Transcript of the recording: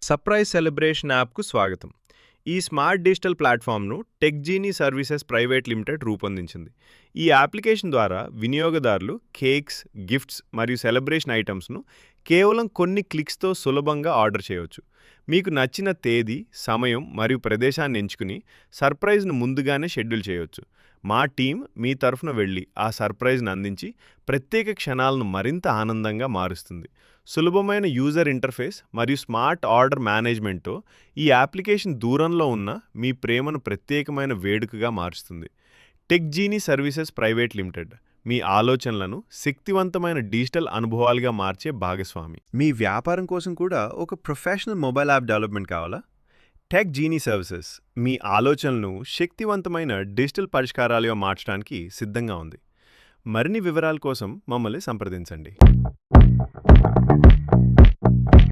Surprise celebration యాప్కు స్వాగతం. ఈ స్మార్ట్ డిజిటల్ ప్లాట్ఫామ్ను టెక్జీనీ సర్వీసెస్ ప్రైవేట్ లిమిటెడ్ రూపొందించింది. ఈ అప్లికేషన్ ద్వారా వినియోగదారులు కేక్స్, గిఫ్ట్స్ మరియు సెలబ్రేషన్ ఐటమ్స్ను కేవలం కొన్ని క్లిక్స్తో సులభంగా ఆర్డర్ చేయవచ్చు. మీకు నచ్చిన తేదీ, సమయం మరియు ప్రదేశాన్ని ఎంచుకుని సర్ప్రైజ్ను ముందుగానే షెడ్యూల్ చేయవచ్చు. మా టీం మీ తరఫున వెళ్ళి ఆ సర్ప్రైజ్ను అందించి ప్రత్యేక క్షణాలను మరింత ఆనందంగా మారుస్తుంది. సులభమైన యూజర్ ఇంటర్ఫేస్ మరియు స్మార్ట్ ఆర్డర్ మేనేజ్మెంట్తో ఈ అప్లికేషన్ దూరంలో ఉన్న మీ ప్రేమను ప్రత్యేకమైన వేడుకగా మారుస్తుంది. టెక్జీనీ సర్వీసెస్ ప్రైవేట్ లిమిటెడ్ మీ ఆలోచనలను శక్తివంతమైన డిజిటల్ అనుభవాలుగా మార్చే భాగస్వామి. మీ వ్యాపారం కోసం కూడా ఒక ప్రొఫెషనల్ మొబైల్ యాప్ డెవలప్మెంట్ కావాలా? టెక్జీనీ సర్వీసెస్ మీ ఆలోచనలను శక్తివంతమైన డిజిటల్ పరిష్కారాలుగా మార్చడానికి సిద్ధంగా ఉంది. మరిన్ని వివరాల కోసం మమ్మల్ని సంప్రదించండి.